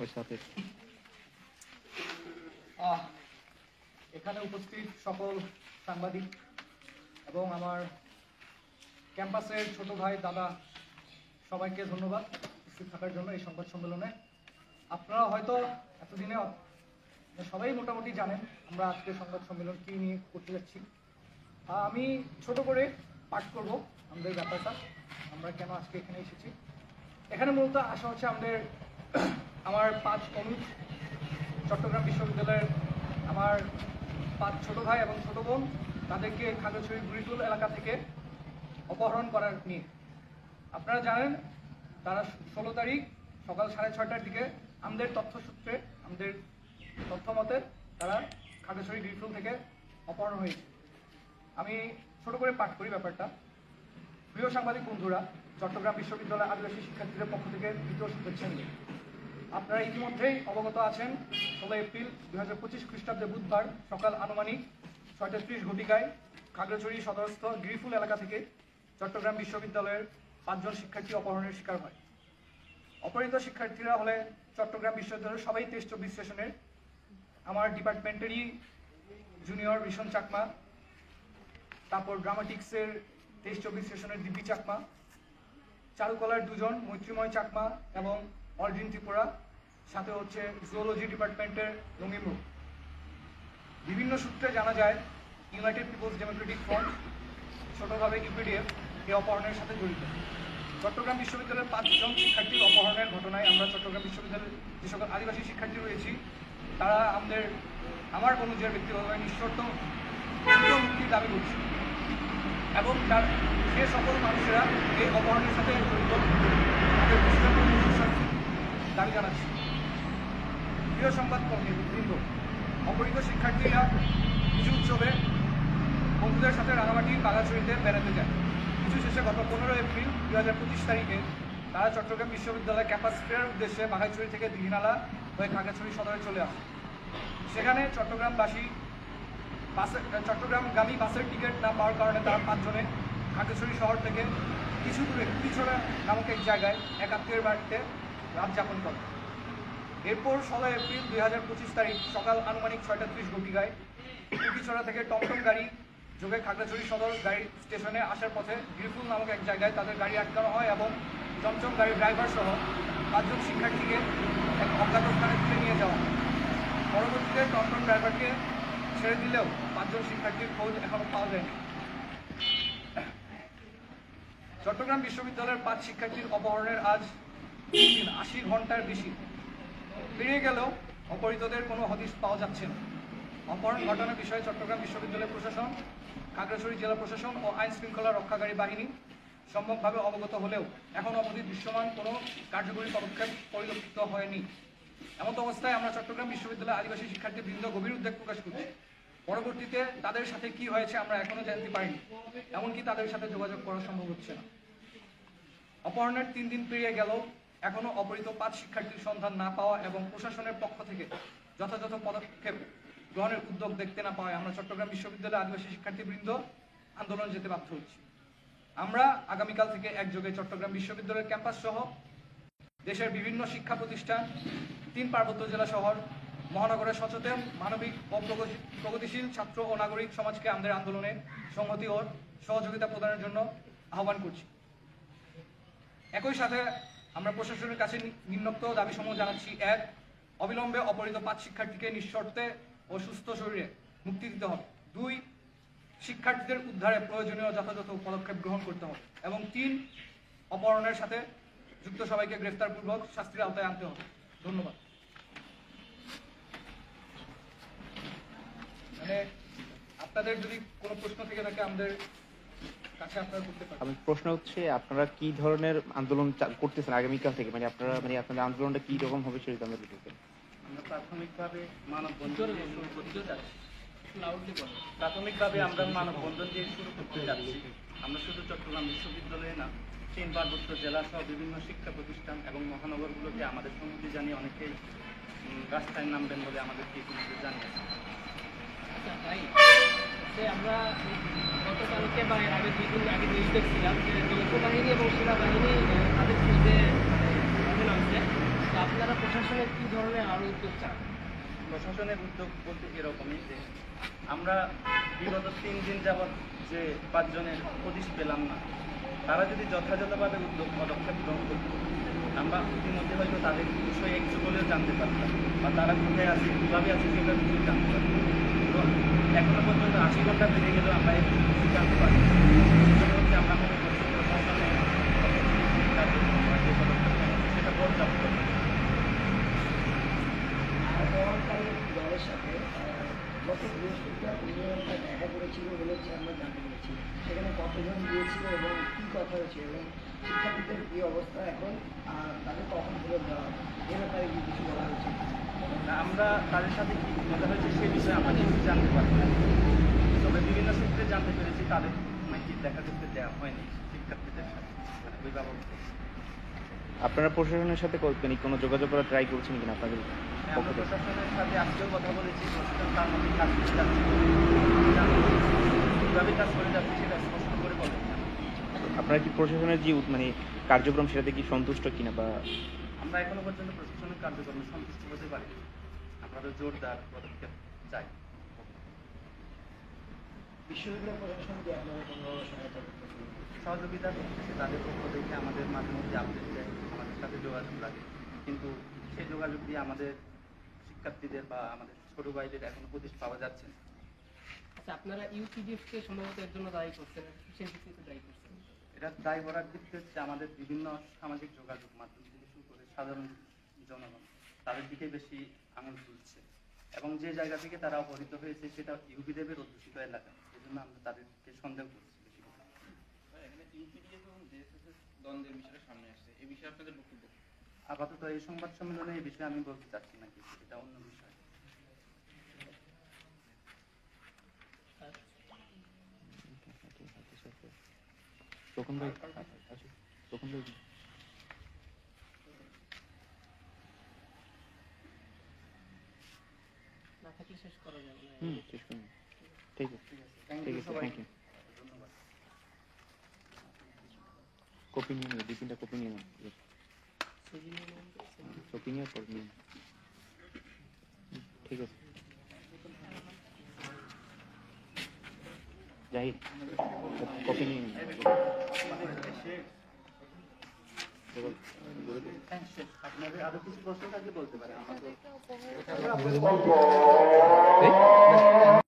এর সাথে। এখানে উপস্থিত সকল সাংবাদিক এবং আমার ক্যাম্পাসের ছোট ভাই দাদা সবাইকে ধন্যবাদ উপস্থিত থাকার জন্য এই সংবাদ সম্মেলনে। আপনারা হয়তো এতদিনে সবাই মোটামুটি জানেন আমরা আজকে সংবাদ সম্মেলন কী নিয়ে করতে যাচ্ছি। আমি ছোট করে পাঠ করব আমাদের ব্যাপারটা, আমরা কেন আজকে এখানে এসেছি। এখানে মূলত আসা হচ্ছে আমার 5 অনুজ চট্টগ্রাম বিশ্ববিদ্যালয়ের আমার 5 ছোট ভাই এবং ছোট বোন, তাদেরকে খাগড়াছড়ি গুড়িটুল এলাকা থেকে অপহরণ করার নিয়ে। আপনারা জানেন তারা 16 তারিখ সকাল 6:30টার দিকে আমাদের তথ্যসূত্রে, আমাদের তথ্য মতে তারা খাগড়াছড়ি গুড়িটুল থেকে অপহরণ হয়েছে। আমি ছোট করে পাঠ করি ব্যাপারটা। প্রিয় সাংবাদিক বন্ধুরা, চট্টগ্রাম বিশ্ববিদ্যালয় আদিবাসী শিক্ষার্থীদের পক্ষ থেকে দ্বিতীয় শুভেচ্ছা নিয়ে আপনারা ইতিমধ্যেই অবগত আছেন 16 এপ্রিল 2025 খ্রিস্টাব্দে বুধবার সকাল আনুমানিক 6:30 ঘটিকায় খাগড়াছড়ি সদরস্থ গিরিফুল এলাকা থেকে চট্টগ্রাম বিশ্ববিদ্যালয়ের 5 জন শিক্ষার্থী অপহরণের শিকার হয়। অপহৃত শিক্ষার্থীরা হলে চট্টগ্রাম বিশ্ববিদ্যালয়ের সবাই 23-24 সেশনের আমার ডিপার্টমেন্টেরই জুনিয়র রিশন চাকমা, তারপর ড্রামাটিক্সের 23-24 সেশনের দিব্যি চাকমা, চারুকলার 2 জন মৈত্রীময় চাকমা এবং অলড্রিন ত্রিপুরা, সাথে হচ্ছে জুওলজি ডিপার্টমেন্টের লঙ্গিমরু। বিভিন্ন সূত্রে জানা যায় ইউনাইটেড পিপলস ডেমোক্রেটিক ফ্রন্ট, ছোটভাবে ইউপিডিএফ, এই অপহরণের সাথে জড়িত। চট্টগ্রাম বিশ্ববিদ্যালয়ের 5 জন শিক্ষার্থীর অপহরণের ঘটনায় আমরা চট্টগ্রাম বিশ্ববিদ্যালয়ের যে সকল আদিবাসী শিক্ষার্থী রয়েছি তারা আমার অনুযায়ী ব্যক্তিগতভাবে নিঃশর্ত মুক্তির দাবি করছি এবং যে সকল মানুষেরা এই অপহরণের সাথে জড়িত তাদের দাবি জানাচ্ছি। প্রিয় সংবাদবৃন্দ, অপহৃত শিক্ষার্থীরা কিছু উৎসবে বন্ধুদের সাথে রাঙামাটি বাগাছড়িতে বেড়াতে যায়। কিছু শেষে গত 15 এপ্রিল 2025 তারিখে তারা চট্টগ্রাম বিশ্ববিদ্যালয় ক্যাম্পাস ফেরার উদ্দেশ্যে বাঘাছড়ি থেকে দিঘিনালা হয়ে খাগড়াছড়ি সদরে চলে আসে। সেখানে চট্টগ্রামগামী বাসের টিকিট না পাওয়ার কারণে তারা 5 জনে খাগড়াছড়ি শহর থেকে কিছু দূরে কুটিছড়া নামক এক জায়গায় এক আত্মীয়ের বাড়িতে রাত যাপন করে। এরপর 16 এপ্রিল 2025 তারিখ সকাল আনুমানিক 6:30 ঘটিকায় কুটিছড়া থেকে টমটম গাড়ি যোগে খাগড়াছড়ি সদর গাড়ি স্টেশনে আসার পথে গিরিফুল নামক এক জায়গায় তাদের গাড়ি আটকানো হয় এবং চমচম গাড়ির ড্রাইভার সহ 5 জন শিক্ষার্থীকে এক অজ্ঞাত স্থানে তুলে নিয়ে যাওয়া। পরবর্তীতে টমটম ড্রাইভারকে ছেড়ে দিলেও 5 জন শিক্ষার্থীর খোঁজ এখনো পাওয়া যায়নি। চট্টগ্রাম বিশ্ববিদ্যালয়ের 5 শিক্ষার্থীর অপহরণের আজ 80 ঘন্টার বেশি পেরিয়ে গেলেও অপহৃতদের কোনো হদিশ পাওয়া যাচ্ছে না। অপহরণ ঘটনার বিষয়ে চট্টগ্রাম বিশ্ববিদ্যালয় প্রশাসন, খাগড়াছড়ি জেলা প্রশাসন ও আইন শৃঙ্খলা রক্ষাকারী বাহিনী সম্যকভাবে অবগত হলেও এখনও অবধি দৃশ্যমান কোনো কার্যকরী পদক্ষেপ পরিলক্ষিত হয়নি। এমত অবস্থায় আমরা চট্টগ্রাম বিশ্ববিদ্যালয়ের আদিবাসী শিক্ষার্থীবৃন্দ গভীর উদ্বেগ প্রকাশ করছি। পরবর্তীতে তাদের সাথে কি হয়েছে আমরা এখনো জানতে পারিনি, এমনকি তাদের সাথে যোগাযোগ করা সম্ভব হচ্ছে না। অপহরণের 3 দিন পেরিয়ে গেলেও এখনো অপহৃত 5 শিক্ষার্থীর সন্ধান না পাওয়া এবং প্রশাসনের পক্ষ থেকে যথাযথ পদক্ষেপ গ্রহণের উদ্যোগ দেখতে না পাওয়ায় আমরা চট্টগ্রাম বিশ্ববিদ্যালয়ের আদিবাসী শিক্ষার্থীবৃন্দ আন্দোলন যেতে বাধ্য হচ্ছি। আমরা আগামীকাল থেকে একযোগে চট্টগ্রাম বিশ্ববিদ্যালয়ের ক্যাম্পাস সহ দেশের বিভিন্ন শিক্ষা প্রতিষ্ঠান, 3 পার্বত্য জেলা শহর, মহানগরের সচেতন, মানবিক ও প্রগতিশীল ছাত্র ও নাগরিক সমাজকে আমাদের আন্দোলনে সংহতি ও সহযোগিতা প্রদানের জন্য আহ্বান করছি। একই সাথে আমরা প্রশাসনের কাছে নিম্নোক্ত দাবিসমূহ জানাচ্ছি: 1. অবিলম্বে অপহৃত 5 শিক্ষার্থীকে নিঃশর্তে ও সুস্থ শরীরে মুক্তি দিতে হবে। 2. শিক্ষার্থীদের উদ্ধারে প্রয়োজনীয় যথাযথ পদক্ষেপ গ্রহণ করতে হবে এবং 3. অপহরণের সাথে যুক্ত সবাইকে গ্রেফতারপূর্বক শাস্তির আওতায় আনতে হবে। ধন্যবাদ। আপনাদের যদি কোনো প্রশ্ন থেকে থাকে আমাদের কাছে আপনারা করতে পারেন। আমার প্রশ্ন হচ্ছে, আপনারা কি ধরনের আন্দোলন করতেছেন আগামীকাল থেকে? আপনাদের আন্দোলনটা কি রকম হবে সেটা আমরা দেখতে। আমরা প্রাথমিকভাবে মানববন্ধন দিয়ে শুরু করতে যাচ্ছি। আমরা শুধু চট্টগ্রাম বিশ্ববিদ্যালয়ে না, 3 পার্বত্য জেলা সহ বিভিন্ন শিক্ষা প্রতিষ্ঠান এবং মহানগরগুলোতে আমাদের সংহতি জানিয়ে অনেকেই রাস্তায় নামবেন বলে আমাদেরকে ইতিমধ্যে জানিয়েছে। আমরা গতকালকে বা এর আগে 2 দিন আগে নিউজ দেখছিলাম যে যৌথ বাহিনী এবং সেনাবাহিনী তাদের বিরুদ্ধে নামছে। তো আপনারা প্রশাসন প্রশাসনের কি ধরনের আরো উদ্যোগ চান? প্রশাসনের উদ্যোগ বলতে এরকমই যে আমরা বিগত 3 দিন যাবৎ যে 5 জনের হদিশ পেলাম না, তারা যদি যথাযথভাবে উদ্যোগ পদক্ষেপ গ্রহণ করত, আমরা ইতিমধ্যে হয়তো তাদের বিষয়ে একটু হলেও জানতে পারতাম, বা তারা কোথায় আছে, কীভাবে আছে, সেটা কিছু জানতে পারতাম। তো এখনো পর্যন্ত 80 ঘন্টা বেড়ে গেলেও আমরা একটু কিছু জানতে পারি। সেজন্য হচ্ছে আমরা মনে করছি প্রশাসনের কার্যক্রম বা যে পদক্ষেপ নেওয়া হচ্ছে সেটা পর্যাপ্ত। আবহাওয়াকালীন দলের সাথে গত বৃহস্পতিবার উন্নয়নটা দেখা করেছিল বলে হচ্ছে আমরা জানতে পেরেছি। সেখানে কতজন গিয়েছিল এবং কী কথা হয়েছে এবং শিক্ষার্থীদের কী অবস্থা এখন আর তাদের কখন ফেরত দেওয়া হবে এ ব্যাপারে কি কিছু বলা হয়েছে? আমরা তাদের সাথে কি কথা হয়েছে সে বিষয়ে আমরা কিছু জানতে পারি না, তবে বিভিন্ন সূত্রে জানতে পেরেছি তাদের নাকি দেখা করতে দেওয়া হয়নি শিক্ষার্থীদের সাথে, মানে অভিভাবকদের। আপনারা প্রশাসনের সাথে কোনো যোগাযোগ করার ট্রাই করছেন কিনা আপনাদের আমরা পক্ষ থেকে? প্রশাসনের সাথে আজকেও কথা বলেছি, প্রশাসন তার মধ্যে কাজ করে যাচ্ছে, কীভাবে কাজ করে যাচ্ছে সেটা স্পষ্ট করে বলেন না। আপনারা কি প্রশাসনের যে মানে কার্যক্রম সেটাতে কি সন্তুষ্ট কিনা, বা আমরা এখনো পর্যন্ত প্রশাসনের কার্যক্রমে সন্তুষ্ট হতে পারি, আমরা তো জোরদার পদক্ষেপ চাই। বিশ্ববিদ্যালয় প্রশাসন কি আপনারা কোনো সহায়তা করতেছে? সহযোগিতা করতেছে, তাদের পক্ষ থেকে আমাদের মাঝে মধ্যে আপডেট দেয়, আমাদের সাথে যোগাযোগ রাখে, কিন্তু সেই যোগাযোগ দিয়ে আমাদের শিক্ষার্থীদের বা আমাদের ছোট ভাইদের এখনো প্রতিশ পাওয়া যাচ্ছে না। আচ্ছা, আপনারা ইউপিডিএফ কে সম্ভবত এর জন্য দায়ী করছেন, কিসের ভিত্তিতে দায়ী করছেন? এটা দায় করার দিক হচ্ছে আমাদের বিভিন্ন সামাজিক যোগাযোগ মাধ্যম থেকে শুরু করে সাধারণ জনগণ তাদের দিকে বেশি আঙুল তুলছে, এবং যে জায়গা থেকে তারা অপহৃত হয়েছে সেটা ইউপিডিএফের অধ্যুষিত এলাকা, এই জন্য আমরা তাদেরকে সন্দেহ করছি বেশি করে। এখানে ইউপিডিএফ এবং জেএসএস দ্বন্দ্বের বিষয়টা সামনে আসছে, এই বিষয়ে আপনাদের বক্তব্য কি? আপাতত এই সংবাদ সম্মেলনে এই বিষয়ে আমি বলতে চাচ্ছি না কিছু, এটা অন্য বিষয়। তখন ভাই তখন ভাই না থাকলে শেষ করা যাবে না। শেষ করুন। ঠিক আছে, ঠিক আছে, থ্যাংক ঠিক ইউ আছে, সবাই, থ্যাংক ইউ। ধন্যবাদ। কপি নিয়ে নেবে, 2-3টা কপি নিয়ে নেবে, ছবি নিয়ে নেবেন তো? কপি নিয়ে পর নিয়ে নেবে। ঠিক আছে জাহিদ, কপি নিয়ে নেবে। হ্যাঁ, শেষ। আপনাদের আরো কিছু প্রশ্ন থাকলে বলতে পারেন আমাকে।